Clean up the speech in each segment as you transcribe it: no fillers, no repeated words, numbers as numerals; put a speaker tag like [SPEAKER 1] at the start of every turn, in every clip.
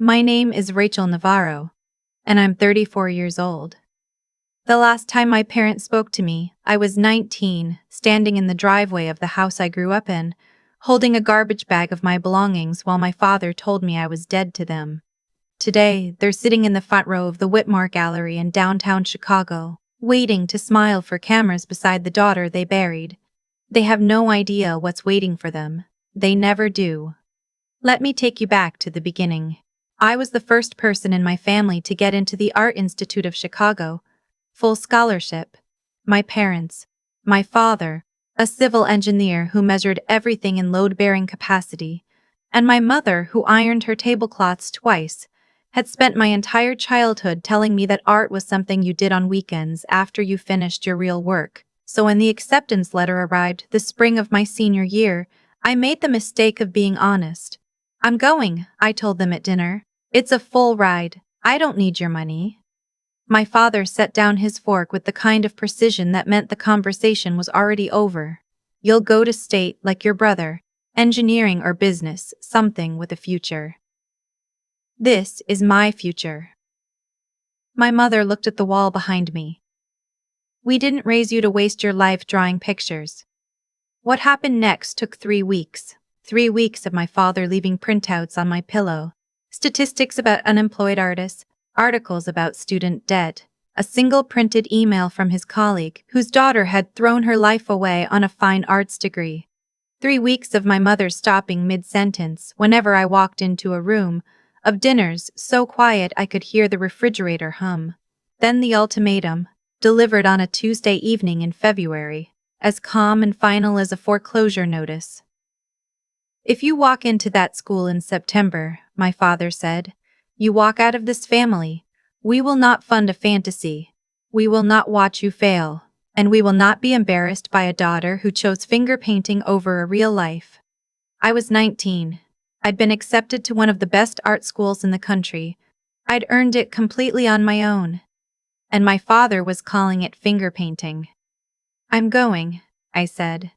[SPEAKER 1] My name is Rachel Navarro, and I'm 34 years old. The last time my parents spoke to me, I was 19, standing in the driveway of the house I grew up in, holding a garbage bag of my belongings while my father told me I was dead to them. Today, they're sitting in the front row of the Whitmore Gallery in downtown Chicago, waiting to smile for cameras beside the daughter they buried. They have no idea what's waiting for them. They never do. Let me take you back to the beginning. I was the first person in my family to get into the Art Institute of Chicago, full scholarship. My parents, my father, a civil engineer who measured everything in load-bearing capacity, and my mother who ironed her tablecloths twice, had spent my entire childhood telling me that art was something you did on weekends after you finished your real work. So when the acceptance letter arrived the spring of my senior year, I made the mistake of being honest. "I'm going," I told them at dinner. "It's a full ride. I don't need your money." My father set down his fork with the kind of precision that meant the conversation was already over. "You'll go to state like your brother, engineering or business, something with a future." This is my future. My mother looked at the wall behind me. "We didn't raise you to waste your life drawing pictures." What happened next took 3 weeks. 3 weeks of my father leaving printouts on my pillow. Statistics about unemployed artists, articles about student debt, a single printed email from his colleague whose daughter had thrown her life away on a fine arts degree. 3 weeks of my mother stopping mid-sentence whenever I walked into a room, of dinners so quiet I could hear the refrigerator hum. Then the ultimatum, delivered on a Tuesday evening in February, as calm and final as a foreclosure notice. "If you walk into that school in September," my father said, "you walk out of this family. We will not fund a fantasy. We will not watch you fail. And we will not be embarrassed by a daughter who chose finger painting over a real life." I was 19. I'd been accepted to one of the best art schools in the country. I'd earned it completely on my own. And my father was calling it finger painting. "I'm going," I said.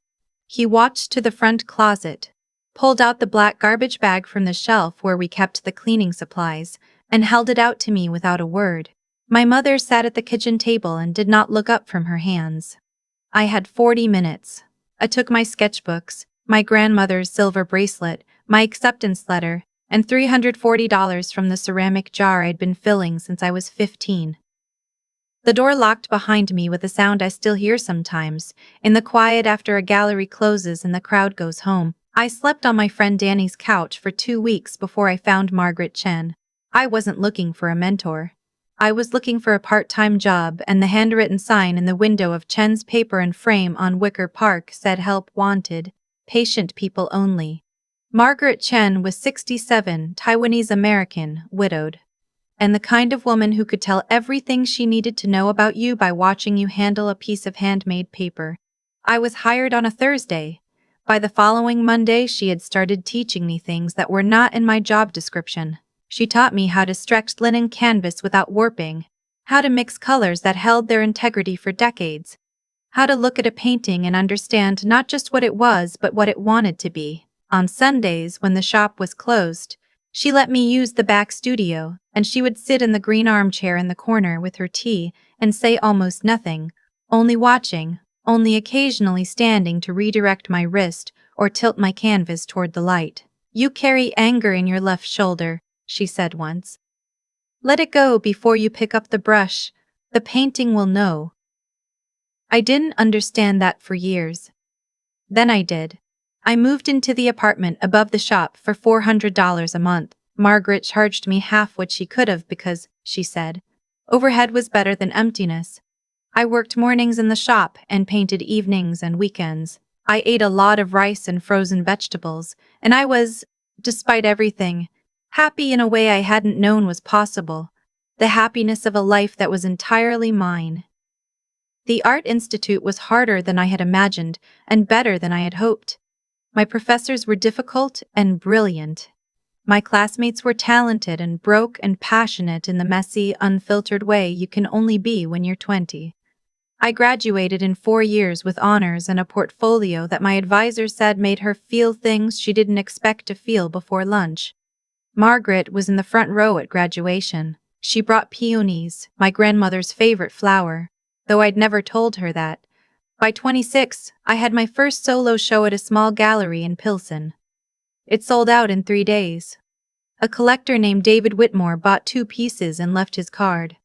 [SPEAKER 1] He walked to the front closet, pulled out the black garbage bag from the shelf where we kept the cleaning supplies, and held it out to me without a word. My mother sat at the kitchen table and did not look up from her hands. I had 40 minutes. I took my sketchbooks, my grandmother's silver bracelet, my acceptance letter, and $340 from the ceramic jar I'd been filling since I was 15. The door locked behind me with a sound I still hear sometimes, in the quiet after a gallery closes and the crowd goes home. I slept on my friend Danny's couch for 2 weeks before I found Margaret Chen. I wasn't looking for a mentor. I was looking for a part-time job, and the handwritten sign in the window of Chen's paper and frame on Wicker Park said "Help Wanted, Patient People Only." Margaret Chen was 67, Taiwanese American, widowed, and the kind of woman who could tell everything she needed to know about you by watching you handle a piece of handmade paper. I was hired on a Thursday. By the following Monday, she had started teaching me things that were not in my job description. She taught me how to stretch linen canvas without warping, how to mix colors that held their integrity for decades, how to look at a painting and understand not just what it was but what it wanted to be. On Sundays, when the shop was closed, she let me use the back studio, and she would sit in the green armchair in the corner with her tea and say almost nothing, only watching, only occasionally standing to redirect my wrist or tilt my canvas toward the light. "You carry anger in your left shoulder," she said once. "Let it go before you pick up the brush. The painting will know." I didn't understand that for years. Then I did. I moved into the apartment above the shop for $400 a month. Margaret charged me half what she could have because, she said, overhead was better than emptiness. I worked mornings in the shop and painted evenings and weekends. I ate a lot of rice and frozen vegetables, and I was, despite everything, happy in a way I hadn't known was possible, the happiness of a life that was entirely mine. The Art Institute was harder than I had imagined and better than I had hoped. My professors were difficult and brilliant. My classmates were talented and broke and passionate in the messy, unfiltered way you can only be when you're 20. I graduated in 4 years with honors and a portfolio that my advisor said made her feel things she didn't expect to feel before lunch. Margaret was in the front row at graduation. She brought peonies, my grandmother's favorite flower, though I'd never told her that. By 26, I had my first solo show at a small gallery in Pilsen. It sold out in 3 days. A collector named David Whitmore bought 2 pieces and left his card.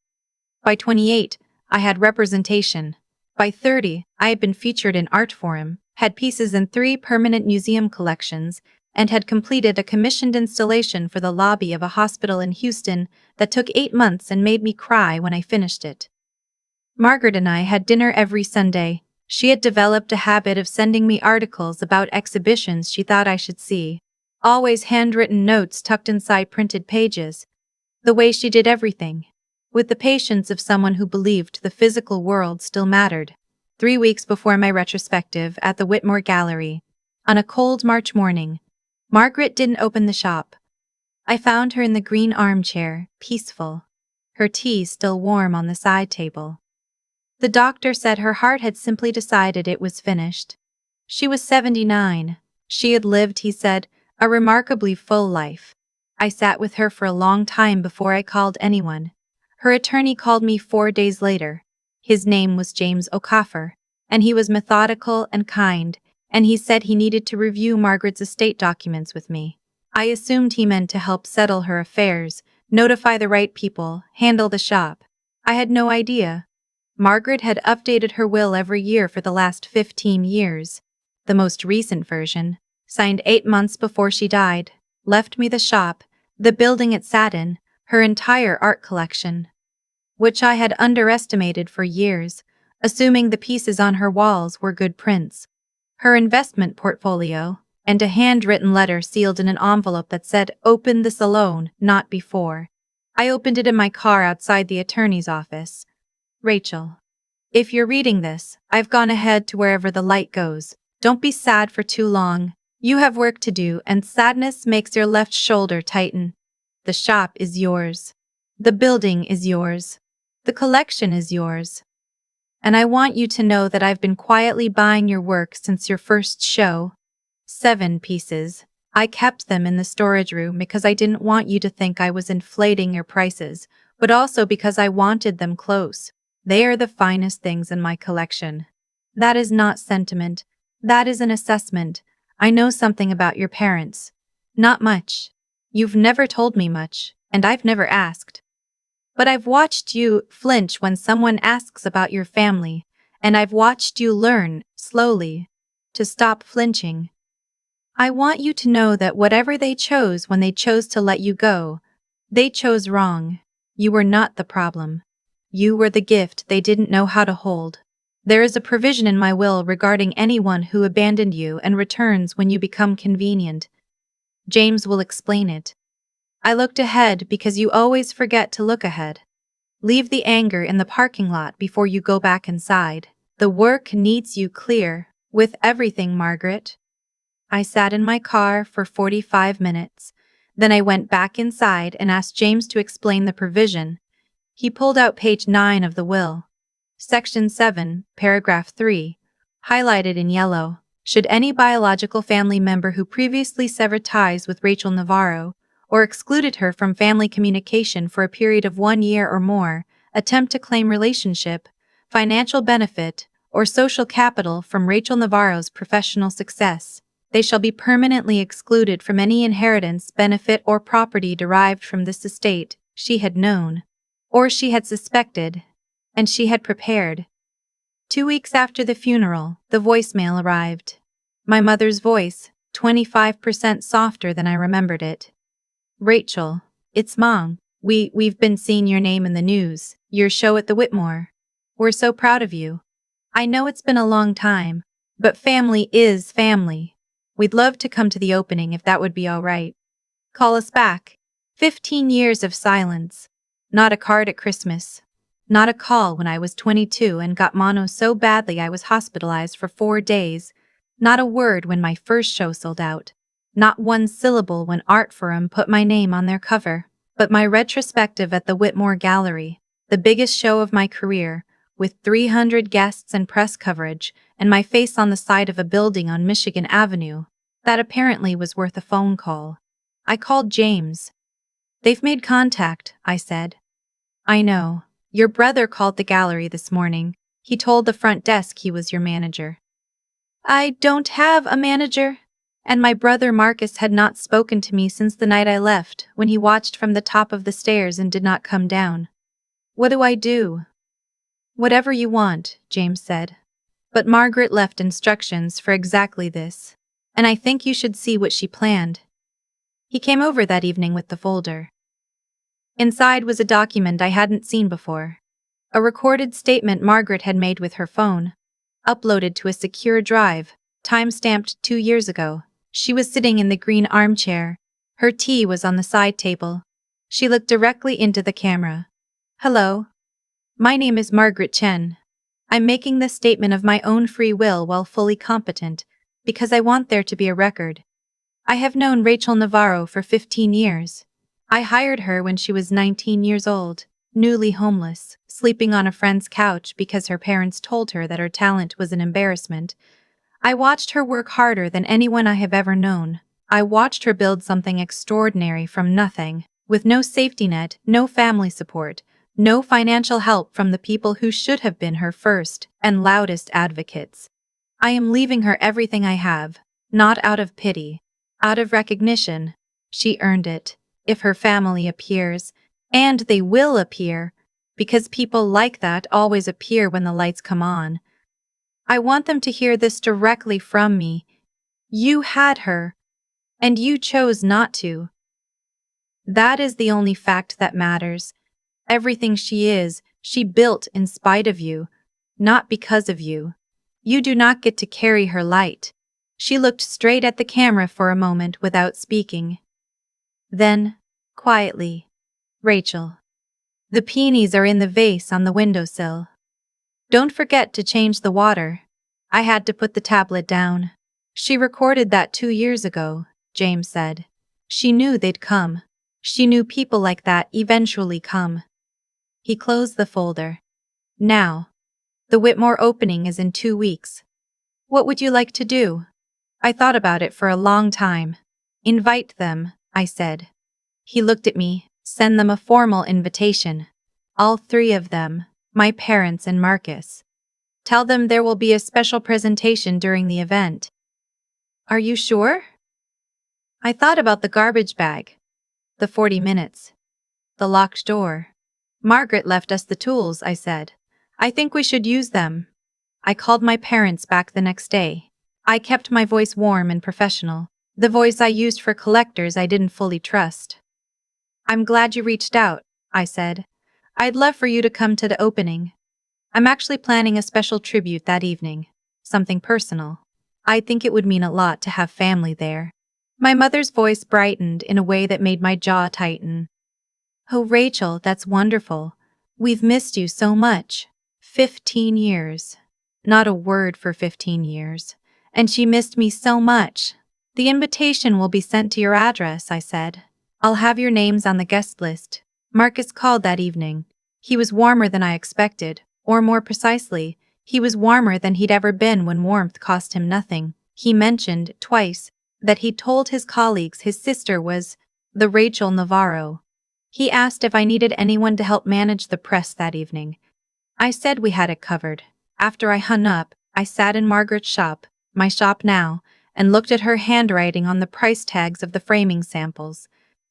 [SPEAKER 1] By 28, I had representation. By 30, I had been featured in Art Forum, had pieces in 3 permanent museum collections, and had completed a commissioned installation for the lobby of a hospital in Houston that took 8 months and made me cry when I finished it. Margaret and I had dinner every Sunday. She had developed a habit of sending me articles about exhibitions she thought I should see. Always handwritten notes tucked inside printed pages. The way she did everything. With the patience of someone who believed the physical world still mattered. 3 weeks before my retrospective at the Whitmore Gallery, on a cold March morning, Margaret didn't open the shop. I found her in the green armchair, peaceful. Her tea still warm on the side table. The doctor said her heart had simply decided it was finished. She was 79. She had lived, he said, a remarkably full life. I sat with her for a long time before I called anyone. Her attorney called me 4 days later. His name was James O'Coffer, and he was methodical and kind, and he said he needed to review Margaret's estate documents with me. I assumed he meant to help settle her affairs, notify the right people, handle the shop. I had no idea. Margaret had updated her will every year for the last 15 years. The most recent version, signed 8 months before she died, left me the shop, the building it sat in, her entire art collection, which I had underestimated for years, assuming the pieces on her walls were good prints, her investment portfolio, and a handwritten letter sealed in an envelope that said, "Open this alone, not before." I opened it in my car outside the attorney's office. Rachel, if you're reading this, I've gone ahead to wherever the light goes. Don't be sad for too long. You have work to do, and sadness makes your left shoulder tighten. The shop is yours. The building is yours. The collection is yours. And I want you to know that I've been quietly buying your work since your first show. 7 pieces. I kept them in the storage room because I didn't want you to think I was inflating your prices, but also because I wanted them close. They are the finest things in my collection. That is not sentiment. That is an assessment. I know something about your parents. Not much. You've never told me much, and I've never asked. But I've watched you flinch when someone asks about your family, and I've watched you learn, slowly, to stop flinching. I want you to know that whatever they chose when they chose to let you go, they chose wrong. You were not the problem. You were the gift they didn't know how to hold. There is a provision in my will regarding anyone who abandoned you and returns when you become convenient. James will explain it. I looked ahead because you always forget to look ahead. Leave the anger in the parking lot before you go back inside. The work needs you clear, with everything, Margaret. I sat in my car for 45 minutes. Then I went back inside and asked James to explain the provision. He pulled out page 9 of the will. Section 7, paragraph 3, highlighted in yellow. Should any biological family member who previously severed ties with Rachel Navarro, or excluded her from family communication for a period of 1 year or more, attempt to claim relationship, financial benefit, or social capital from Rachel Navarro's professional success, they shall be permanently excluded from any inheritance, benefit, or property derived from this estate she had known, or she had suspected, and she had prepared. 2 weeks after the funeral, the voicemail arrived. My mother's voice, 25% softer than I remembered it. "Rachel, it's Mom. We've been seeing your name in the news, your show at the Whitmore. We're so proud of you. I know it's been a long time, but family is family. We'd love to come to the opening if that would be all right. Call us back." 15 years of silence. Not a card at Christmas. Not a call when I was 22 and got mono so badly I was hospitalized for 4 days. Not a word when my first show sold out. Not one syllable when Art Forum put my name on their cover. But my retrospective at the Whitmore Gallery, the biggest show of my career, with 300 guests and press coverage, and my face on the side of a building on Michigan Avenue, that apparently was worth a phone call. I called James. They've made contact, I said. I know. Your brother called the gallery this morning. He told the front desk he was your manager. I don't have a manager. And my brother Marcus had not spoken to me since the night I left, when he watched from the top of the stairs and did not come down. What do I do? Whatever you want, James said. But Margaret left instructions for exactly this. And I think you should see what she planned. He came over that evening with the folder. Inside was a document I hadn't seen before. A recorded statement Margaret had made with her phone, uploaded to a secure drive, time-stamped 2 years ago. She was sitting in the green armchair. Her tea was on the side table. She looked directly into the camera. Hello. My name is Margaret Chen. I'm making this statement of my own free will while fully competent, because I want there to be a record. I have known Rachel Navarro for 15 years. I hired her when she was 19 years old, newly homeless, sleeping on a friend's couch because her parents told her that her talent was an embarrassment. I watched her work harder than anyone I have ever known. I watched her build something extraordinary from nothing, with no safety net, no family support, no financial help from the people who should have been her first and loudest advocates. I am leaving her everything I have, not out of pity, out of recognition. She earned it. If her family appears, and they will appear, because people like that always appear when the lights come on. I want them to hear this directly from me. You had her, and you chose not to. That is the only fact that matters. Everything she is, she built in spite of you, not because of you. You do not get to carry her light. She looked straight at the camera for a moment without speaking. Then, quietly, Rachel. The peonies are in the vase on the windowsill. Don't forget to change the water. I had to put the tablet down. She recorded that 2 years ago, James said. She knew they'd come. She knew people like that eventually come. He closed the folder. Now. The Whitmore opening is in 2 weeks. What would you like to do? I thought about it for a long time. Invite them, I said. He looked at me. Send them a formal invitation. All 3 of them, my parents and Marcus. Tell them there will be a special presentation during the event. Are you sure? I thought about the garbage bag, the 40 minutes, the locked door. Margaret left us the tools, I said. I think we should use them. I called my parents back the next day. I kept my voice warm and professional, the voice I used for collectors I didn't fully trust. I'm glad you reached out, I said. I'd love for you to come to the opening. I'm actually planning a special tribute that evening, something personal. I think it would mean a lot to have family there. My mother's voice brightened in a way that made my jaw tighten. Oh, Rachel, that's wonderful. We've missed you so much. 15 years. Not a word for 15 years. And she missed me so much. The invitation will be sent to your address, I said. I'll have your names on the guest list. Marcus called that evening. He was warmer than I expected, or more precisely, he was warmer than he'd ever been when warmth cost him nothing. He mentioned, twice, that he'd told his colleagues his sister was the Rachel Navarro. He asked if I needed anyone to help manage the press that evening. I said we had it covered. After I hung up, I sat in Margaret's shop, my shop now, and looked at her handwriting on the price tags of the framing samples.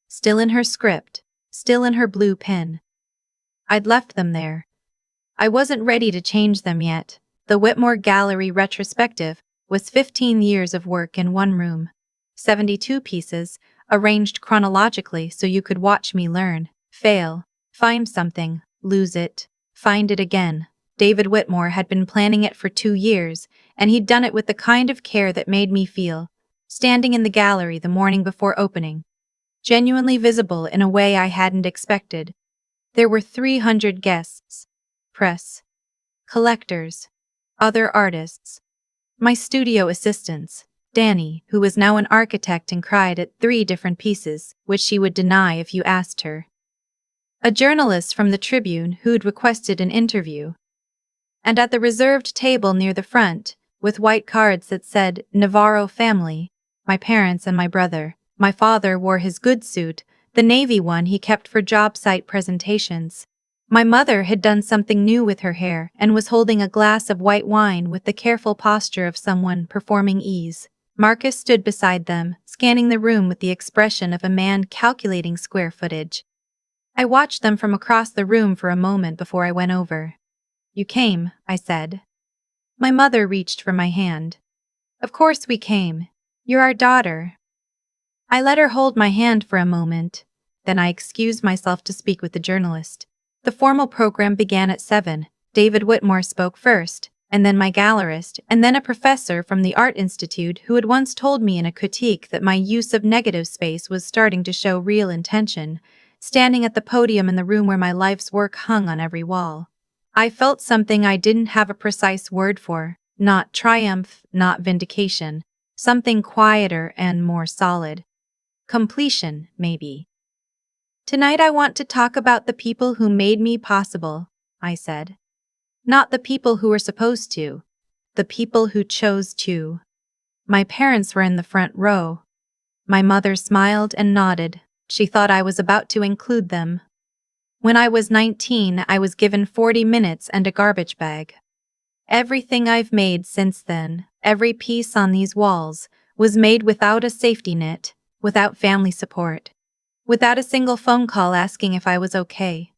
[SPEAKER 1] Still in her script, still in her blue pen. I'd left them there. I wasn't ready to change them yet. The Whitmore Gallery retrospective was 15 years of work in one room. 72 pieces, arranged chronologically so you could watch me learn, fail, find something, lose it, find it again. David Whitmore had been planning it for 2 years, and he'd done it with the kind of care that made me feel, standing in the gallery the morning before opening, genuinely visible in a way I hadn't expected. There were 300 guests, press, collectors, other artists, my studio assistants, Danny, who was now an architect and cried at 3 different pieces, which she would deny if you asked her. A journalist from the Tribune who'd requested an interview. And at the reserved table near the front, with white cards that said Navarro family, my parents and my brother. My father wore his good suit, the navy one he kept for job site presentations. My mother had done something new with her hair and was holding a glass of white wine with the careful posture of someone performing ease. Marcus stood beside them, scanning the room with the expression of a man calculating square footage. I watched them from across the room for a moment before I went over. "You came," I said. My mother reached for my hand. "Of course we came. You're our daughter." I let her hold my hand for a moment. Then I excused myself to speak with the journalist. The formal program began at 7. David Whitmore spoke first, and then my gallerist, and then a professor from the Art Institute who had once told me in a critique that my use of negative space was starting to show real intention, standing at the podium in the room where my life's work hung on every wall. I felt something I didn't have a precise word for, not triumph, not vindication, something quieter and more solid. Completion, maybe. "Tonight I want to talk about the people who made me possible," I said. "Not the people who were supposed to. The people who chose to." My parents were in the front row. My mother smiled and nodded. She thought I was about to include them. When I was 19, I was given 40 minutes and a garbage bag. Everything I've made since then, every piece on these walls, was made without a safety net, without family support, without a single phone call asking if I was okay.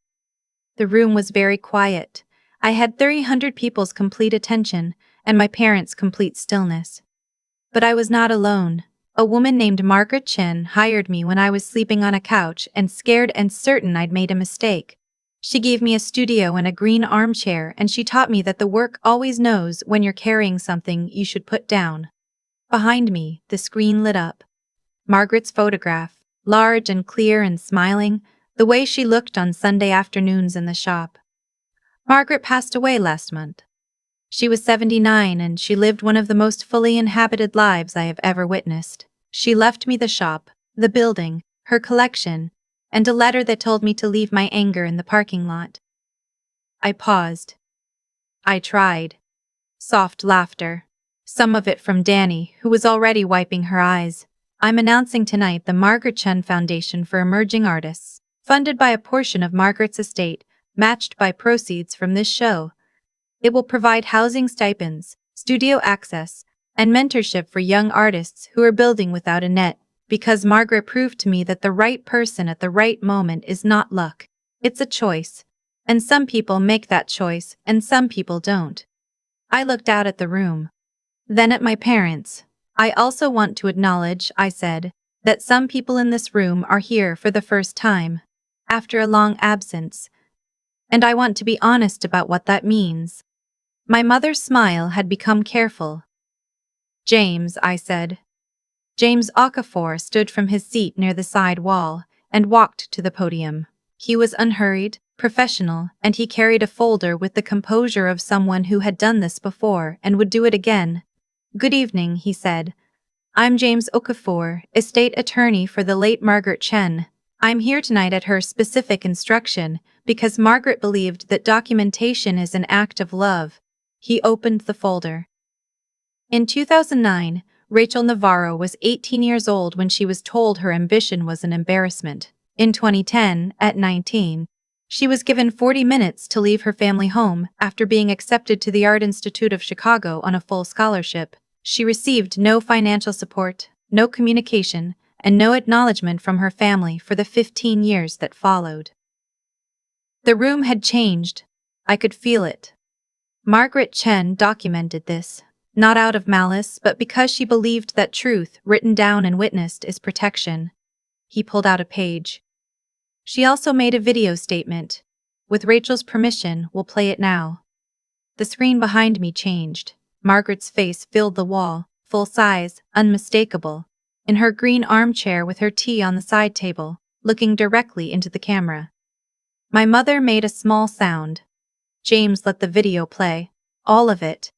[SPEAKER 1] The room was very quiet. I had 300 people's complete attention and my parents' complete stillness. But I was not alone. A woman named Margaret Chen hired me when I was sleeping on a couch and scared and certain I'd made a mistake. She gave me a studio and a green armchair, and she taught me that the work always knows when you're carrying something you should put down. Behind me, the screen lit up. Margaret's photograph, large and clear and smiling, the way she looked on Sunday afternoons in the shop. Margaret passed away last month. She was 79 and she lived one of the most fully inhabited lives I have ever witnessed. She left me the shop, the building, her collection, and a letter that told me to leave my anger in the parking lot. I paused. I tried. Soft laughter. Some of it from Danny, who was already wiping her eyes. "I'm announcing tonight the Margaret Chen Foundation for Emerging Artists, funded by a portion of Margaret's estate, matched by proceeds from this show. It will provide housing stipends, studio access, and mentorship for young artists who are building without a net, because Margaret proved to me that the right person at the right moment is not luck. It's a choice. And some people make that choice, and some people don't." I looked out at the room. Then at my parents. "I also want to acknowledge," I said, "that some people in this room are here for the first time, after a long absence. And I want to be honest about what that means." My mother's smile had become careful. "James," I said. James Okafor stood from his seat near the side wall and walked to the podium. He was unhurried, professional, and he carried a folder with the composure of someone who had done this before and would do it again. "Good evening," he said. "I'm James Okafor, estate attorney for the late Margaret Chen. I'm here tonight at her specific instruction because Margaret believed that documentation is an act of love." He opened the folder. In 2009, Rachel Navarro was 18 years old when she was told her ambition was an embarrassment. In 2010, at 19, she was given 40 minutes to leave her family home after being accepted to the Art Institute of Chicago on a full scholarship. She received no financial support, no communication, and no acknowledgement from her family for the 15 years that followed. The room had changed. I could feel it. Margaret Chen documented this, not out of malice but because she believed that truth, written down and witnessed, is protection. He pulled out a page. She also made a video statement. "With Rachel's permission, we'll play it now." The screen behind me changed. Margaret's face filled the wall, full size, unmistakable, in her green armchair with her tea on the side table, looking directly into the camera. My mother made a small sound. James let the video play, all of it.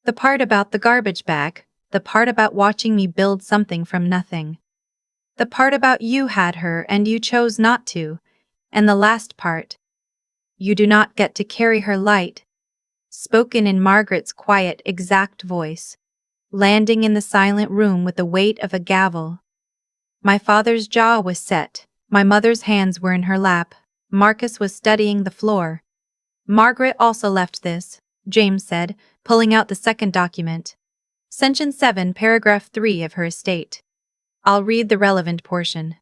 [SPEAKER 1] The part about the garbage bag, the part about watching me build something from nothing. The part about you had her and you chose not to, and the last part. "You do not get to carry her light," spoken in Margaret's quiet, exact voice, landing in the silent room with the weight of a gavel. My father's jaw was set. My mother's hands were in her lap. Marcus was studying the floor. Margaret also left this, James said, pulling out the second document. Section 7, paragraph 3 of her estate. I'll read the relevant portion.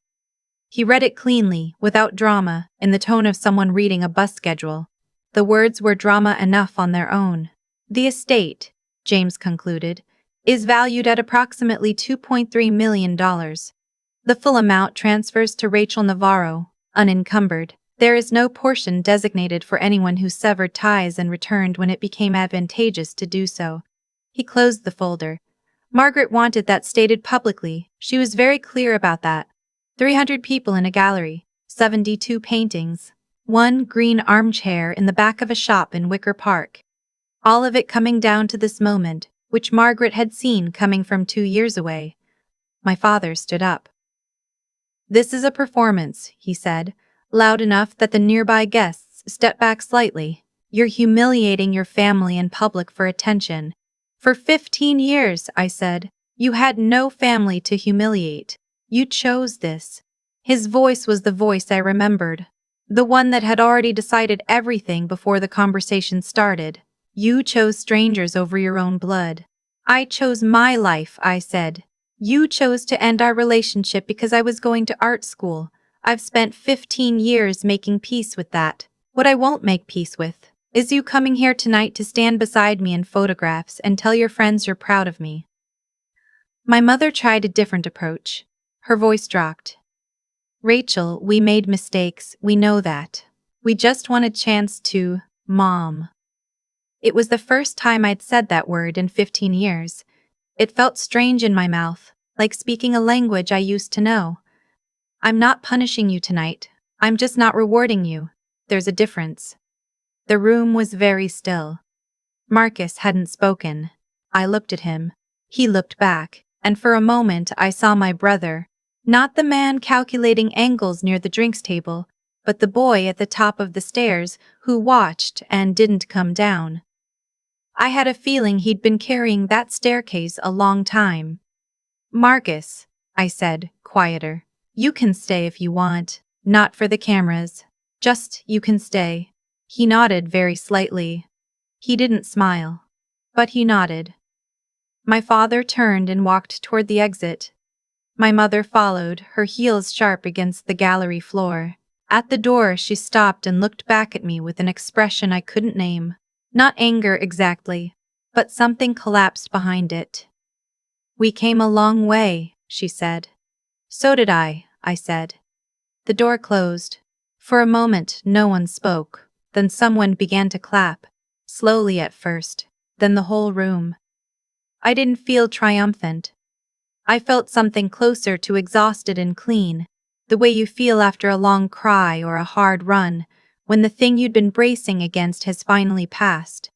[SPEAKER 1] He read it cleanly, without drama, in the tone of someone reading a bus schedule. The words were drama enough on their own. The estate, James concluded, is valued at approximately $2.3 million. The full amount transfers to Rachel Navarro, unencumbered. There is no portion designated for anyone who severed ties and returned when it became advantageous to do so. He closed the folder. Margaret wanted that stated publicly. She was very clear about that. 300 people in a gallery, 72 paintings, one green armchair in the back of a shop in Wicker Park. All of it coming down to this moment, which Margaret had seen coming from 2 years away. My father stood up. This is a performance, he said, loud enough that the nearby guests stepped back slightly. You're humiliating your family in public for attention. For 15 years, I said, you had no family to humiliate. You chose this. His voice was the voice I remembered. The one that had already decided everything before the conversation started. You chose strangers over your own blood. I chose my life, I said. You chose to end our relationship because I was going to art school. I've spent 15 years making peace with that. What I won't make peace with is you coming here tonight to stand beside me in photographs and tell your friends you're proud of me. My mother tried a different approach. Her voice dropped. Rachel, we made mistakes, we know that. We just want a chance to, Mom. It was the first time I'd said that word in 15 years. It felt strange in my mouth, like speaking a language I used to know. I'm not punishing you tonight. I'm just not rewarding you. There's a difference. The room was very still. Marcus hadn't spoken. I looked at him. He looked back, and for a moment I saw my brother, not the man calculating angles near the drinks table, but the boy at the top of the stairs who watched and didn't come down. I had a feeling he'd been carrying that staircase a long time. Marcus, I said, quieter, you can stay if you want, not for the cameras. Just, you can stay. He nodded very slightly. He didn't smile, but he nodded. My father turned and walked toward the exit. My mother followed, her heels sharp against the gallery floor. At the door, she stopped and looked back at me with an expression I couldn't name. Not anger exactly, but something collapsed behind it. We came a long way, she said. So did I said. The door closed. For a moment, no one spoke. Then someone began to clap, slowly at first, then the whole room. I didn't feel triumphant. I felt something closer to exhausted and clean, the way you feel after a long cry or a hard run, when the thing you'd been bracing against has finally passed.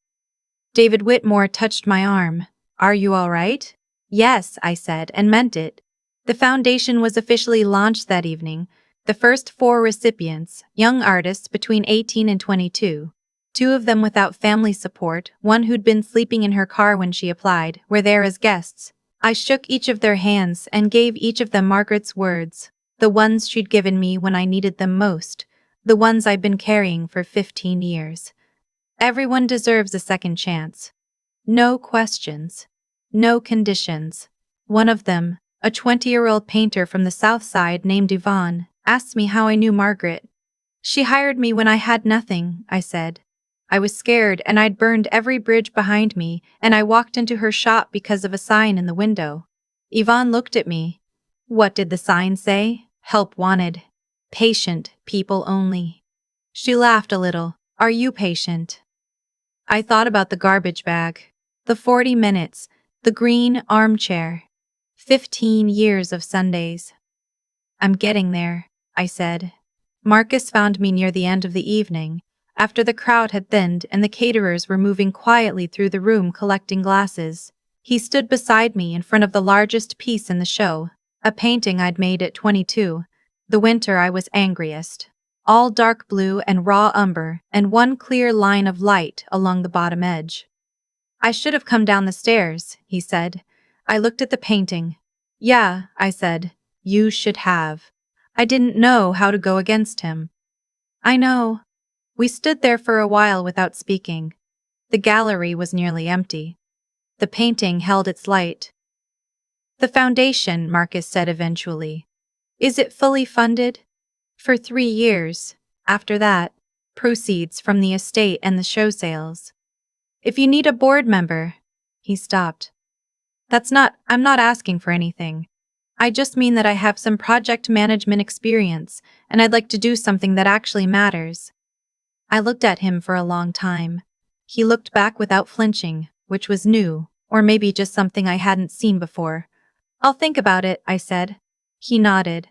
[SPEAKER 1] David Whitmore touched my arm. Are you all right? Yes, I said, and meant it. The foundation was officially launched that evening. The first 4 recipients, young artists between 18 and 22, 2 of them without family support, one who'd been sleeping in her car when she applied, were there as guests. I shook each of their hands and gave each of them Margaret's words, the ones she'd given me when I needed them most, the ones I'd been carrying for 15 years. Everyone deserves a second chance. No questions. No conditions. One of them, a 20-year-old painter from the South Side named Yvonne, asked me how I knew Margaret. She hired me when I had nothing, I said. I was scared and I'd burned every bridge behind me, and I walked into her shop because of a sign in the window. Yvonne looked at me. What did the sign say? Help wanted. Patient, people only. She laughed a little. Are you patient? I thought about the garbage bag, the 40 minutes, the green armchair. 15 years of Sundays. I'm getting there, I said. Marcus found me near the end of the evening, after the crowd had thinned and the caterers were moving quietly through the room collecting glasses. He stood beside me in front of the largest piece in the show, a painting I'd made at 22, the winter I was angriest. All dark blue and raw umber, and one clear line of light along the bottom edge. I should have come down the stairs, he said. I looked at the painting. Yeah, I said, you should have. I didn't know how to go against him. I know. We stood there for a while without speaking. The gallery was nearly empty. The painting held its light. The foundation, Marcus said eventually. Is it fully funded? For 3 years. After that, proceeds from the estate and the show sales. If you need a board member, he stopped. I'm not asking for anything. I just mean that I have some project management experience, and I'd like to do something that actually matters. I looked at him for a long time. He looked back without flinching, which was new, or maybe just something I hadn't seen before. I'll think about it, I said. He nodded.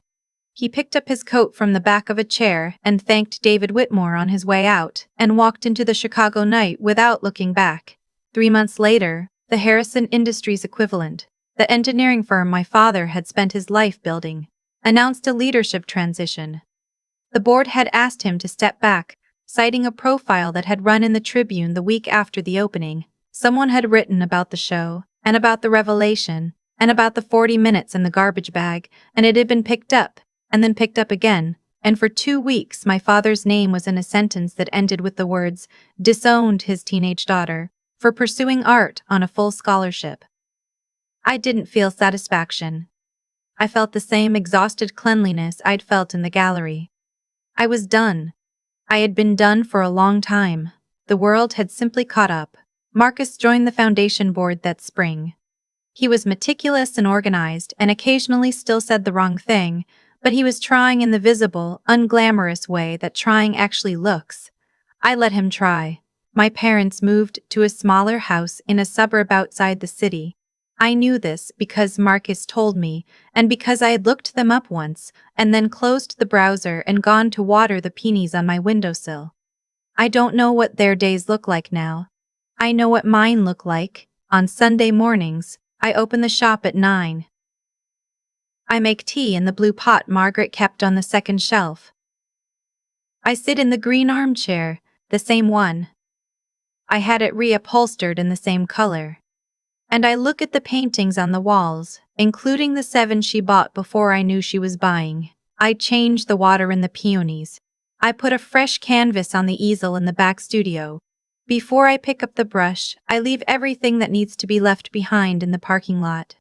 [SPEAKER 1] He picked up his coat from the back of a chair and thanked David Whitmore on his way out and walked into the Chicago night without looking back. 3 months later, the Harrison Industries equivalent, the engineering firm my father had spent his life building, announced a leadership transition. The board had asked him to step back, citing a profile that had run in the Tribune the week after the opening. Someone had written about the show, and about the revelation, and about the 40 minutes in the garbage bag, and it had been picked up, and then picked up again, and for 2 weeks my father's name was in a sentence that ended with the words, disowned his teenage daughter, for pursuing art on a full scholarship. I didn't feel satisfaction. I felt the same exhausted cleanliness I'd felt in the gallery. I was done. I had been done for a long time. The world had simply caught up. Marcus joined the foundation board that spring. He was meticulous and organized and occasionally still said the wrong thing, but he was trying in the visible, unglamorous way that trying actually looks. I let him try. My parents moved to a smaller house in a suburb outside the city. I knew this because Marcus told me, and because I had looked them up once, and then closed the browser and gone to water the peonies on my windowsill. I don't know what their days look like now. I know what mine look like. On Sunday mornings, I open the shop at 9. I make tea in the blue pot Margaret kept on the second shelf. I sit in the green armchair, the same one. I had it reupholstered in the same color. And I look at the paintings on the walls, including the 7 she bought before I knew she was buying. I change the water in the peonies. I put a fresh canvas on the easel in the back studio. Before I pick up the brush, I leave everything that needs to be left behind in the parking lot.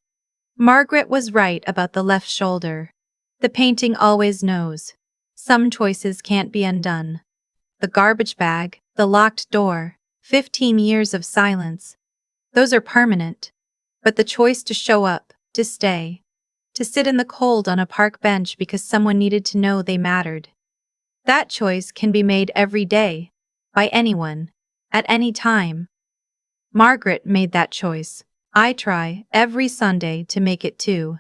[SPEAKER 1] Margaret was right about the left shoulder. The painting always knows. Some choices can't be undone. The garbage bag, the locked door, 15 years of silence. Those are permanent. But the choice to show up, to stay, to sit in the cold on a park bench because someone needed to know they mattered. That choice can be made every day, by anyone, at any time. Margaret made that choice. I try, every Sunday, to make it too.